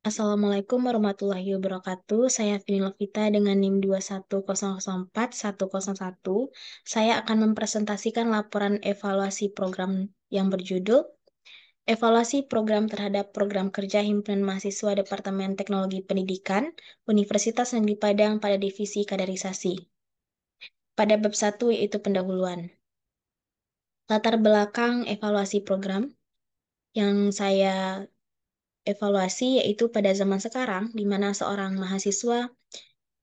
Assalamualaikum warahmatullahi wabarakatuh. Saya Vini Lovita dengan NIM 21004-101. Saya akan mempresentasikan laporan evaluasi program yang berjudul Evaluasi Program terhadap Program Kerja Himpunan Mahasiswa Departemen Teknologi Pendidikan Universitas Negeri Padang pada Divisi Kaderisasi. Pada bab 1 yaitu pendahuluan. Latar belakang evaluasi program yang saya evaluasi yaitu pada zaman sekarang di mana seorang mahasiswa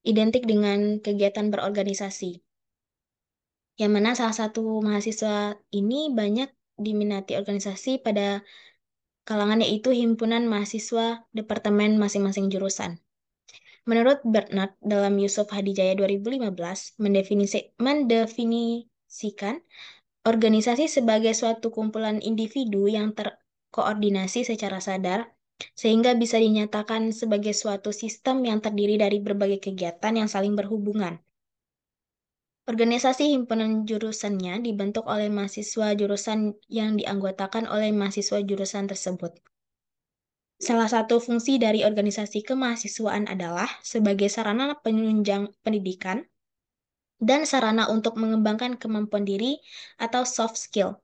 identik dengan kegiatan berorganisasi. Yang mana salah satu mahasiswa ini banyak diminati organisasi pada kalangan yaitu himpunan mahasiswa departemen masing-masing jurusan. Menurut Bernard dalam Yusuf Hadijaya 2015 mendefinisikan organisasi sebagai suatu kumpulan individu yang terkoordinasi secara sadar sehingga bisa dinyatakan sebagai suatu sistem yang terdiri dari berbagai kegiatan yang saling berhubungan. Organisasi himpunan jurusannya dibentuk oleh mahasiswa jurusan yang dianggotakan oleh mahasiswa jurusan tersebut. Salah satu fungsi dari organisasi kemahasiswaan adalah sebagai sarana penunjang pendidikan dan sarana untuk mengembangkan kemampuan diri atau soft skill.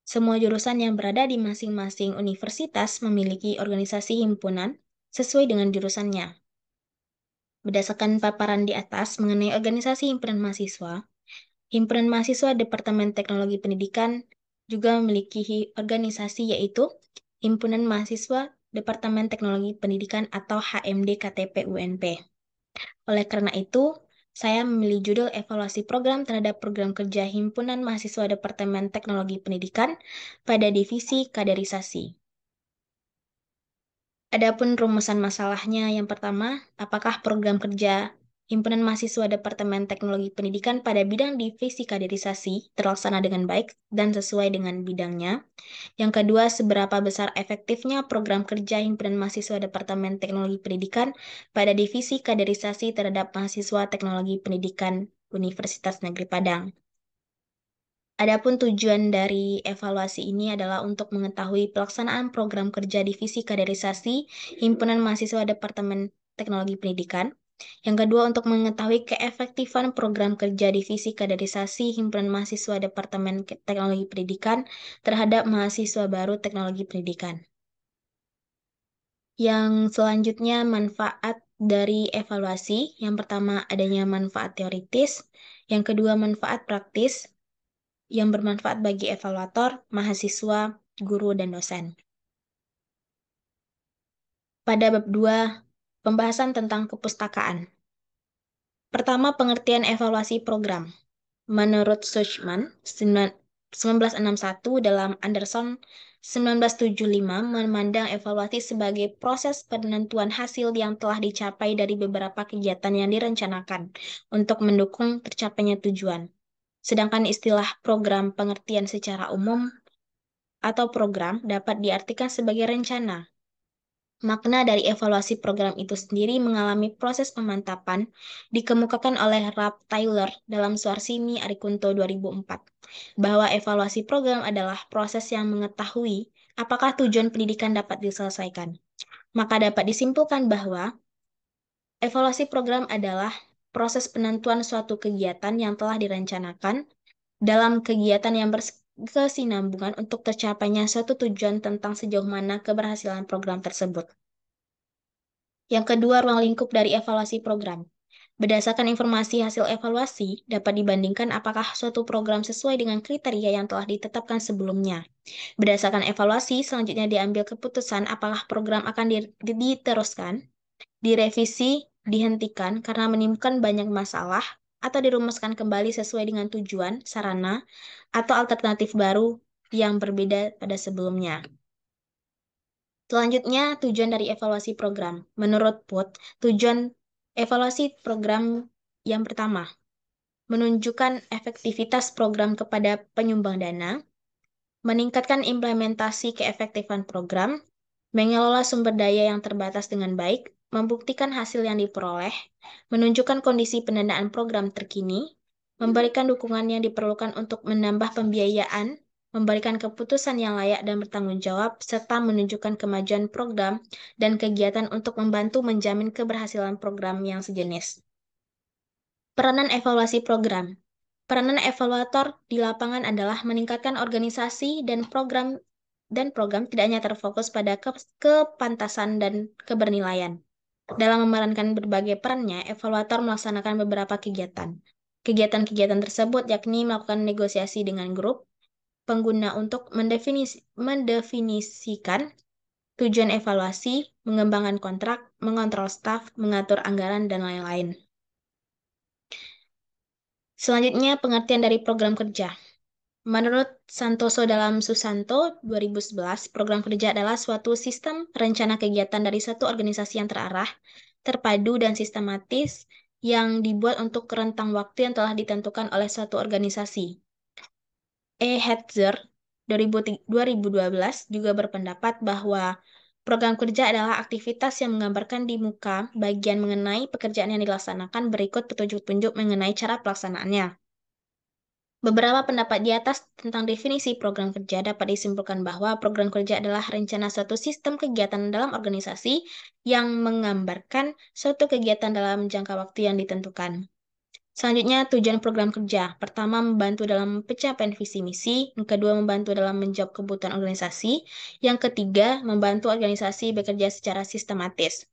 Semua jurusan yang berada di masing-masing universitas memiliki organisasi himpunan sesuai dengan jurusannya. Berdasarkan paparan di atas mengenai organisasi himpunan mahasiswa, Himpunan Mahasiswa Departemen Teknologi Pendidikan juga memiliki organisasi yaitu Himpunan Mahasiswa Departemen Teknologi Pendidikan atau HMD KTP UNP. Oleh karena itu, saya memilih judul evaluasi program terhadap program kerja Himpunan Mahasiswa Departemen Teknologi Pendidikan pada divisi kaderisasi. Adapun rumusan masalahnya yang pertama, apakah program kerja Himpunan Mahasiswa Departemen Teknologi Pendidikan pada bidang divisi kaderisasi terlaksana dengan baik dan sesuai dengan bidangnya? Yang kedua, seberapa besar efektifnya program kerja Himpunan Mahasiswa Departemen Teknologi Pendidikan pada divisi kaderisasi terhadap mahasiswa Teknologi Pendidikan Universitas Negeri Padang? Adapun tujuan dari evaluasi ini adalah untuk mengetahui pelaksanaan program kerja divisi kaderisasi Himpunan Mahasiswa Departemen Teknologi Pendidikan. Yang kedua, untuk mengetahui keefektifan program kerja divisi kaderisasi Himpunan Mahasiswa Departemen Teknologi Pendidikan terhadap mahasiswa baru teknologi pendidikan. Yang selanjutnya, manfaat dari evaluasi. Yang pertama, adanya manfaat teoritis. Yang kedua, manfaat praktis yang bermanfaat bagi evaluator, mahasiswa, guru, dan dosen. Pada bab 2, pembahasan tentang kepustakaan. Pertama, pengertian evaluasi program. Menurut Suchman, 1961 dalam Anderson 1975 memandang evaluasi sebagai proses penentuan hasil yang telah dicapai dari beberapa kegiatan yang direncanakan untuk mendukung tercapainya tujuan. Sedangkan istilah program pengertian secara umum atau program dapat diartikan sebagai rencana. Makna dari evaluasi program itu sendiri mengalami proses pemantapan dikemukakan oleh Ralph Taylor dalam Suarsini Arikunto 2004, bahwa evaluasi program adalah proses yang mengetahui apakah tujuan pendidikan dapat diselesaikan. Maka dapat disimpulkan bahwa evaluasi program adalah proses penentuan suatu kegiatan yang telah direncanakan dalam kegiatan yang berkesinambungan untuk tercapainya suatu tujuan tentang sejauh mana keberhasilan program tersebut. Yang kedua, ruang lingkup dari evaluasi program. Berdasarkan informasi hasil evaluasi, dapat dibandingkan apakah suatu program sesuai dengan kriteria yang telah ditetapkan sebelumnya. Berdasarkan evaluasi, selanjutnya diambil keputusan apakah program akan diteruskan, direvisi, dihentikan karena menimbulkan banyak masalah, atau dirumuskan kembali sesuai dengan tujuan, sarana, atau alternatif baru yang berbeda pada sebelumnya. Selanjutnya, tujuan dari evaluasi program. Menurut Put, tujuan evaluasi program yang pertama, menunjukkan efektivitas program kepada penyumbang dana, meningkatkan implementasi keefektifan program, mengelola sumber daya yang terbatas dengan baik, membuktikan hasil yang diperoleh, menunjukkan kondisi pendanaan program terkini, memberikan dukungan yang diperlukan untuk menambah pembiayaan memberikan keputusan yang layak dan bertanggung jawab, serta menunjukkan kemajuan program dan kegiatan untuk membantu menjamin keberhasilan program yang sejenis. Peranan evaluasi program. Peranan evaluator di lapangan adalah meningkatkan organisasi dan program tidak hanya terfokus pada kepantasan dan kebernilan. Dalam memerankan berbagai perannya, evaluator melaksanakan beberapa kegiatan. Kegiatan-kegiatan tersebut yakni melakukan negosiasi dengan grup pengguna untuk mendefinisikan tujuan evaluasi, mengembangkan kontrak, mengontrol staf, mengatur anggaran, dan lain-lain. Selanjutnya, pengertian dari program kerja. Menurut Santoso dalam Susanto 2011, program kerja adalah suatu sistem rencana kegiatan dari satu organisasi yang terarah, terpadu, dan sistematis yang dibuat untuk rentang waktu yang telah ditentukan oleh suatu organisasi. Hetzer 2012 juga berpendapat bahwa program kerja adalah aktivitas yang menggambarkan di muka bagian mengenai pekerjaan yang dilaksanakan berikut petunjuk-petunjuk mengenai cara pelaksanaannya. Beberapa pendapat di atas tentang definisi program kerja dapat disimpulkan bahwa program kerja adalah rencana suatu sistem kegiatan dalam organisasi yang menggambarkan suatu kegiatan dalam jangka waktu yang ditentukan. Selanjutnya, tujuan program kerja. Pertama, membantu dalam pencapaian visi misi. Yang kedua, membantu dalam menjawab kebutuhan organisasi. Yang ketiga, membantu organisasi bekerja secara sistematis.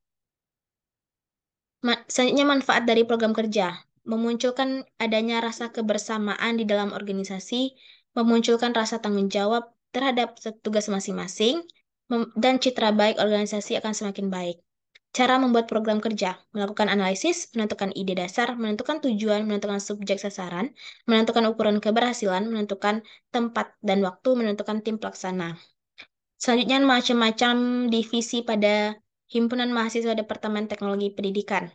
Selanjutnya, manfaat dari program kerja. Memunculkan adanya rasa kebersamaan di dalam organisasi, memunculkan rasa tanggung jawab terhadap tugas masing-masing, dan citra baik organisasi akan semakin baik. Cara membuat program kerja, melakukan analisis, menentukan ide dasar, menentukan tujuan, menentukan subjek sasaran, menentukan ukuran keberhasilan, menentukan tempat dan waktu, menentukan tim pelaksana. Selanjutnya, macam-macam divisi pada Himpunan Mahasiswa Departemen Teknologi Pendidikan.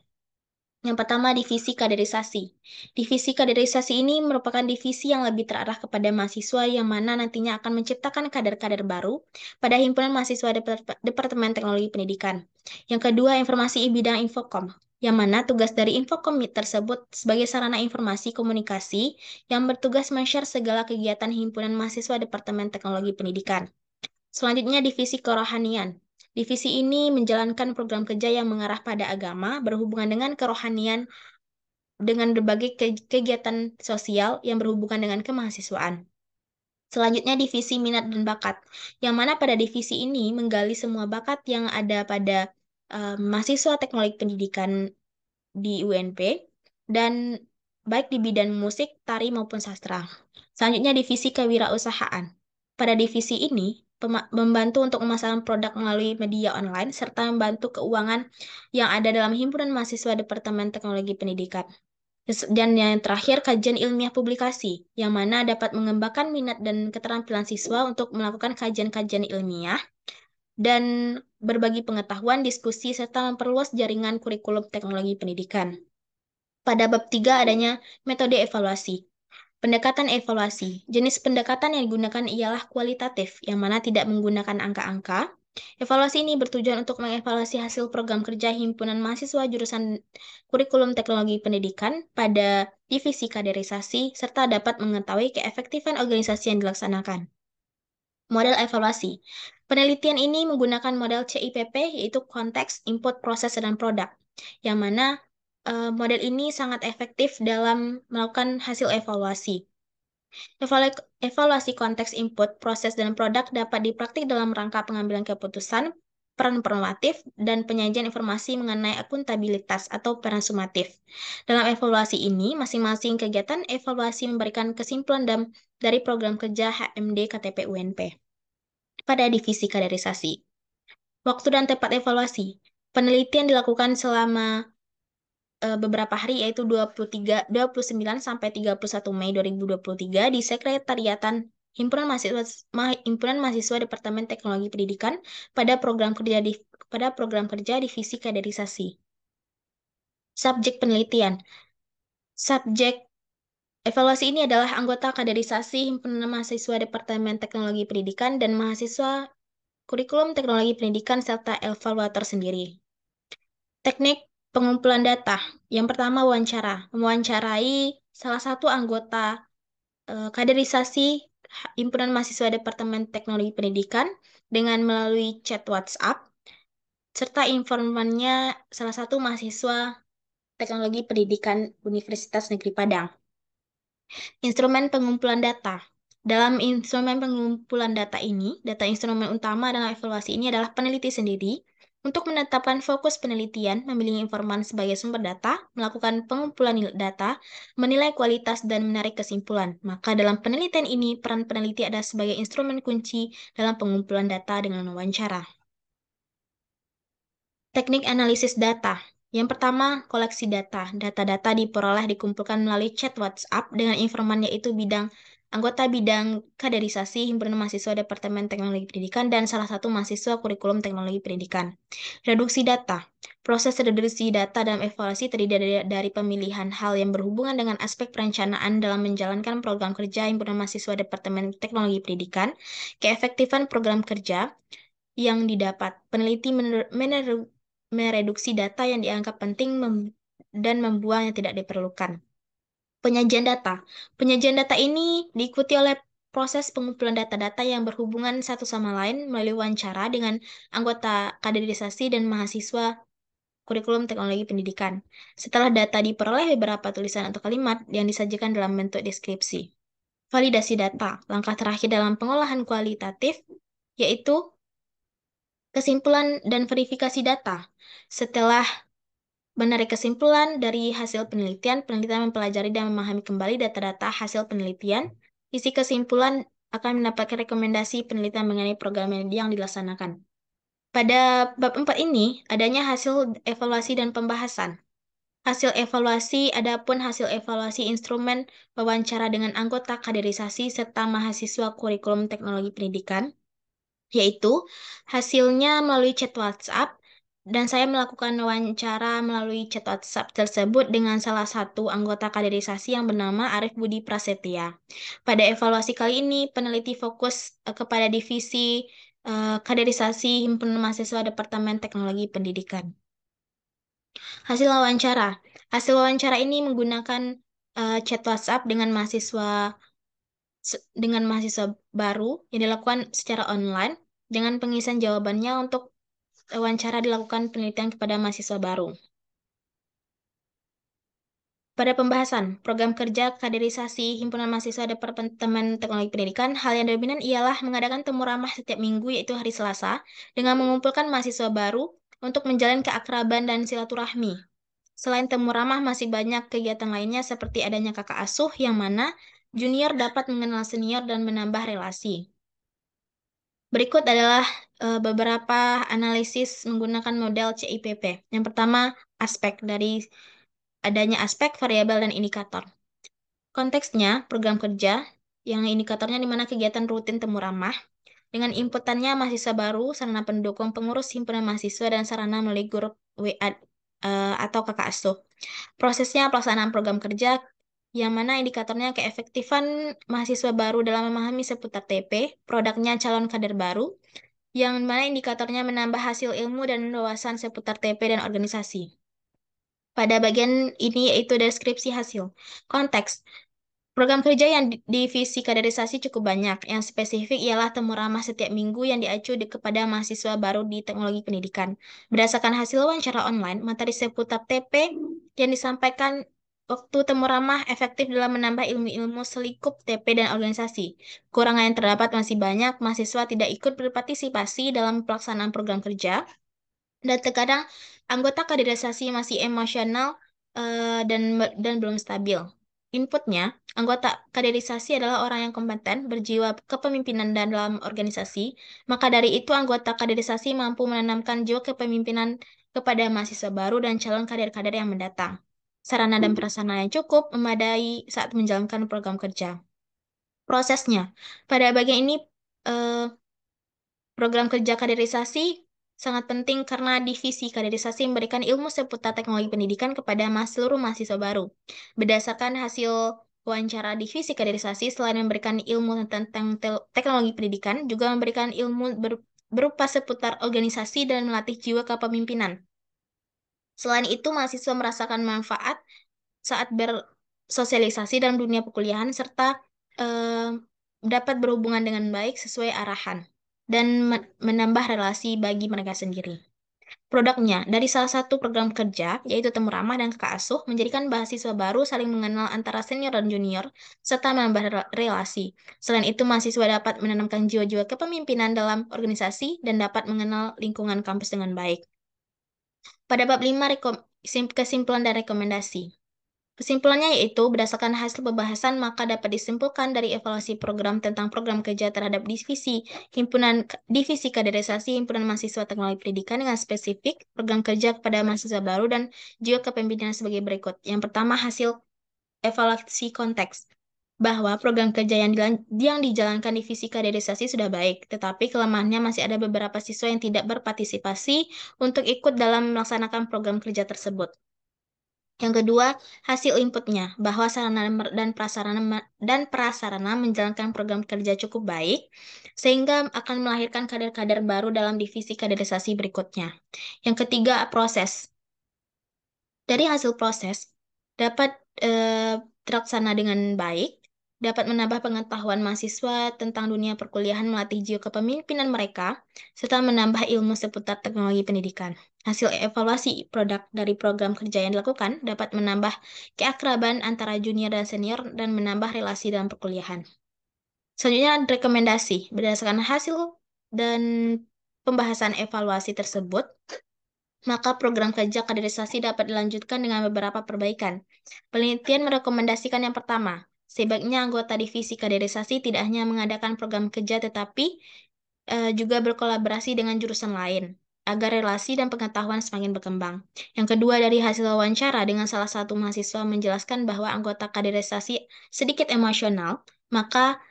Yang pertama, divisi kaderisasi. Divisi kaderisasi ini merupakan divisi yang lebih terarah kepada mahasiswa yang mana nantinya akan menciptakan kader-kader baru pada Himpunan Mahasiswa Departemen Teknologi Pendidikan. Yang kedua, informasi bidang Infokom, yang mana tugas dari Infokom tersebut sebagai sarana informasi komunikasi yang bertugas men-share segala kegiatan Himpunan Mahasiswa Departemen Teknologi Pendidikan. Selanjutnya, divisi kerohanian. Divisi ini menjalankan program kerja yang mengarah pada agama berhubungan dengan kerohanian dengan berbagai kegiatan sosial yang berhubungan dengan kemahasiswaan. Selanjutnya, divisi minat dan bakat, yang mana pada divisi ini menggali semua bakat yang ada pada mahasiswa teknologi pendidikan di UNP, dan baik di bidang musik, tari, maupun sastra. Selanjutnya, divisi kewirausahaan. Pada divisi ini, membantu untuk memasarkan produk melalui media online, serta membantu keuangan yang ada dalam Himpunan Mahasiswa Departemen Teknologi Pendidikan. Dan yang terakhir, kajian ilmiah publikasi, yang mana dapat mengembangkan minat dan keterampilan siswa untuk melakukan kajian-kajian ilmiah dan berbagi pengetahuan, diskusi, serta memperluas jaringan kurikulum teknologi pendidikan. Pada bab 3 adanya metode evaluasi. Pendekatan evaluasi. Jenis pendekatan yang digunakan ialah kualitatif, yang mana tidak menggunakan angka-angka. Evaluasi ini bertujuan untuk mengevaluasi hasil program kerja himpunan mahasiswa jurusan kurikulum teknologi pendidikan pada divisi kaderisasi, serta dapat mengetahui keefektifan organisasi yang dilaksanakan. Model evaluasi. Penelitian ini menggunakan model CIPP, yaitu konteks, input, proses, dan produk, yang mana model ini sangat efektif dalam melakukan hasil evaluasi. Evaluasi konteks input, proses, dan produk dapat dipraktik dalam rangka pengambilan keputusan, peran normatif, dan penyajian informasi mengenai akuntabilitas atau peran sumatif. Dalam evaluasi ini, masing-masing kegiatan evaluasi memberikan kesimpulan dari program kerja HMD KTP UNP. Pada divisi kaderisasi. Waktu dan tempat evaluasi. Penelitian dilakukan selama beberapa hari, yaitu 29 sampai 31 Mei 2023 di Sekretariatan Himpunan Mahasiswa Departemen Teknologi Pendidikan pada program kerja divisi kaderisasi. Subjek penelitian. Subjek evaluasi ini adalah anggota kaderisasi Himpunan Mahasiswa Departemen Teknologi Pendidikan dan mahasiswa kurikulum teknologi pendidikan serta evaluator sendiri. Teknik pengumpulan data. Yang pertama, wawancara. Mewawancarai salah satu anggota kaderisasi Himpunan Mahasiswa Departemen Teknologi Pendidikan dengan melalui chat WhatsApp, serta informannya salah satu mahasiswa Teknologi Pendidikan Universitas Negeri Padang. Instrumen pengumpulan data. Dalam instrumen pengumpulan data ini, data instrumen utama dalam evaluasi ini adalah peneliti sendiri untuk menetapkan fokus penelitian, memilih informan sebagai sumber data, melakukan pengumpulan data, menilai kualitas, dan menarik kesimpulan. Maka dalam penelitian ini, peran peneliti adalah sebagai instrumen kunci dalam pengumpulan data dengan wawancara. Teknik analisis data. Yang pertama, koleksi data. Data-data diperoleh dikumpulkan melalui chat WhatsApp dengan informan yaitu anggota bidang kaderisasi Himpunan Mahasiswa Departemen Teknologi Pendidikan dan salah satu mahasiswa kurikulum Teknologi Pendidikan. Reduksi data. Proses reduksi data dalam evaluasi terdiri dari pemilihan hal yang berhubungan dengan aspek perencanaan dalam menjalankan program kerja Himpunan Mahasiswa Departemen Teknologi Pendidikan, keefektifan program kerja yang didapat. Peneliti mereduksi data yang dianggap penting dan membuang yang tidak diperlukan. Penyajian data. Penyajian data ini diikuti oleh proses pengumpulan data-data yang berhubungan satu sama lain melalui wawancara dengan anggota kaderisasi dan mahasiswa kurikulum teknologi pendidikan. Setelah data diperoleh, beberapa tulisan atau kalimat yang disajikan dalam bentuk deskripsi. Validasi data. Langkah terakhir dalam pengolahan kualitatif yaitu kesimpulan dan verifikasi data. Setelah menarik kesimpulan dari hasil penelitian, penelitian mempelajari dan memahami kembali data-data hasil penelitian. Isi kesimpulan akan mendapatkan rekomendasi penelitian mengenai program yang dilaksanakan. Pada bab 4 ini, adanya hasil evaluasi dan pembahasan. Adapun hasil evaluasi instrumen wawancara dengan anggota kaderisasi serta mahasiswa kurikulum teknologi pendidikan, yaitu hasilnya melalui chat WhatsApp, dan saya melakukan wawancara melalui chat WhatsApp tersebut dengan salah satu anggota kaderisasi yang bernama Arif Budi Prasetya. Pada evaluasi kali ini, peneliti fokus kepada divisi kaderisasi Himpunan Mahasiswa Departemen Teknologi Pendidikan. Hasil wawancara. Hasil wawancara ini menggunakan chat WhatsApp dengan mahasiswa baru yang dilakukan secara online dengan pengisian jawabannya untuk wawancara dilakukan penelitian kepada mahasiswa baru. Pada pembahasan program kerja kaderisasi Himpunan Mahasiswa Departemen Teknologi Pendidikan, hal yang dominan ialah mengadakan temu ramah setiap minggu yaitu hari Selasa dengan mengumpulkan mahasiswa baru untuk menjalin keakraban dan silaturahmi. Selain temu ramah, masih banyak kegiatan lainnya seperti adanya kakak asuh yang mana junior dapat mengenal senior dan menambah relasi. Berikut adalah beberapa analisis menggunakan model CIPP. Yang pertama, adanya aspek, variabel, dan indikator. Konteksnya, program kerja, yang indikatornya di mana kegiatan rutin temu ramah, dengan inputannya mahasiswa baru, sarana pendukung, pengurus himpunan mahasiswa, dan sarana melalui grup WA atau kakak asuh. Prosesnya pelaksanaan program kerja, yang mana indikatornya keefektifan mahasiswa baru dalam memahami seputar TP, produknya calon kader baru, yang mana indikatornya menambah hasil ilmu dan wawasan seputar TP dan organisasi. Pada bagian ini yaitu deskripsi hasil. Konteks. Program kerja yang divisi kaderisasi cukup banyak. Yang spesifik ialah temu ramah setiap minggu yang diacu kepada mahasiswa baru di teknologi pendidikan. Berdasarkan hasil wawancara online, materi seputar TP yang disampaikan waktu temu ramah efektif dalam menambah ilmu-ilmu selikup TP dan organisasi. Kekurangan yang terdapat masih banyak, mahasiswa tidak ikut berpartisipasi dalam pelaksanaan program kerja, dan terkadang anggota kaderisasi masih emosional dan belum stabil. Inputnya, anggota kaderisasi adalah orang yang kompeten, berjiwa kepemimpinan dalam organisasi, maka dari itu anggota kaderisasi mampu menanamkan jiwa kepemimpinan kepada mahasiswa baru dan calon kader-kader yang mendatang. Sarana dan prasarana yang cukup memadai saat menjalankan program kerja. Prosesnya, pada bagian ini eh, program kerja kaderisasi sangat penting karena divisi kaderisasi memberikan ilmu seputar teknologi pendidikan kepada seluruh mahasiswa baru. Berdasarkan hasil wawancara divisi kaderisasi, selain memberikan ilmu tentang teknologi pendidikan, juga memberikan ilmu berupa seputar organisasi dan melatih jiwa kepemimpinan. Selain itu, mahasiswa merasakan manfaat saat bersosialisasi dalam dunia perkuliahan serta eh, dapat berhubungan dengan baik sesuai arahan dan menambah relasi bagi mereka sendiri. Produknya, dari salah satu program kerja, yaitu Temu Ramah dan Kakak Asuh, menjadikan mahasiswa baru saling mengenal antara senior dan junior, serta menambah relasi. Selain itu, mahasiswa dapat menanamkan jiwa-jiwa kepemimpinan dalam organisasi dan dapat mengenal lingkungan kampus dengan baik. Pada bab 5, kesimpulan dan rekomendasi. Kesimpulannya yaitu, berdasarkan hasil pembahasan, maka dapat disimpulkan dari evaluasi program tentang program kerja terhadap divisi kaderisasi himpunan mahasiswa teknologi pendidikan dengan spesifik program kerja kepada mahasiswa baru dan juga kepemimpinan sebagai berikut. Yang pertama, hasil evaluasi konteks bahwa program kerja yang dijalankan divisi kaderisasi sudah baik, tetapi kelemahannya masih ada beberapa siswa yang tidak berpartisipasi untuk ikut dalam melaksanakan program kerja tersebut. Yang kedua, hasil inputnya, bahwa sarana dan prasarana menjalankan program kerja cukup baik, sehingga akan melahirkan kader-kader baru dalam divisi kaderisasi berikutnya. Yang ketiga, proses. Dari hasil proses, dapat terlaksana dengan baik, dapat menambah pengetahuan mahasiswa tentang dunia perkuliahan, melatih jiwa kepemimpinan mereka, serta menambah ilmu seputar teknologi pendidikan. Hasil evaluasi produk dari program kerja yang dilakukan dapat menambah keakraban antara junior dan senior dan menambah relasi dalam perkuliahan. Selanjutnya, rekomendasi. Berdasarkan hasil dan pembahasan evaluasi tersebut, maka program kerja kaderisasi dapat dilanjutkan dengan beberapa perbaikan. Penelitian merekomendasikan yang pertama, sebaiknya anggota divisi kaderisasi tidak hanya mengadakan program kerja tetapi juga berkolaborasi dengan jurusan lain, agar relasi dan pengetahuan semakin berkembang. Yang kedua, dari hasil wawancara dengan salah satu mahasiswa menjelaskan bahwa anggota kaderisasi sedikit emosional, maka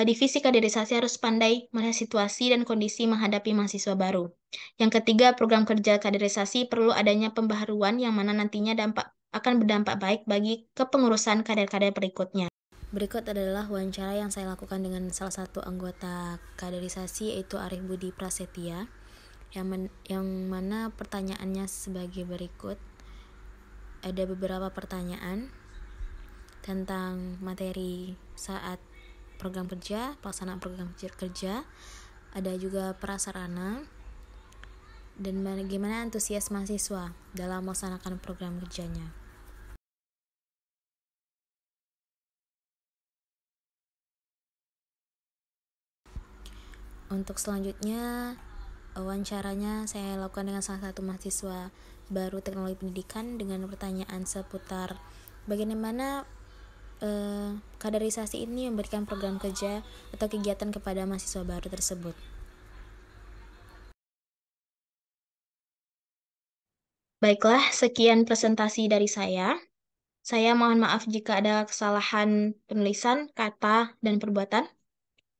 divisi kaderisasi harus pandai melihat situasi dan kondisi menghadapi mahasiswa baru. Yang ketiga, program kerja kaderisasi perlu adanya pembaharuan yang mana nantinya akan berdampak baik bagi kepengurusan kader-kader berikutnya. Berikut adalah wawancara yang saya lakukan dengan salah satu anggota kaderisasi, yaitu Arif Budi Prasetya, yang mana pertanyaannya sebagai berikut. Ada beberapa pertanyaan tentang materi saat program kerja, pelaksanaan program kerja, ada juga prasarana, dan bagaimana antusias mahasiswa dalam melaksanakan program kerjanya. Untuk selanjutnya, wawancaranya saya lakukan dengan salah satu mahasiswa baru teknologi pendidikan dengan pertanyaan seputar bagaimana kaderisasi ini memberikan program kerja atau kegiatan kepada mahasiswa baru tersebut. Baiklah, sekian presentasi dari saya. Saya mohon maaf jika ada kesalahan penulisan, kata, dan perbuatan.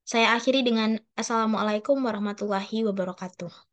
Saya akhiri dengan Assalamualaikum warahmatullahi wabarakatuh.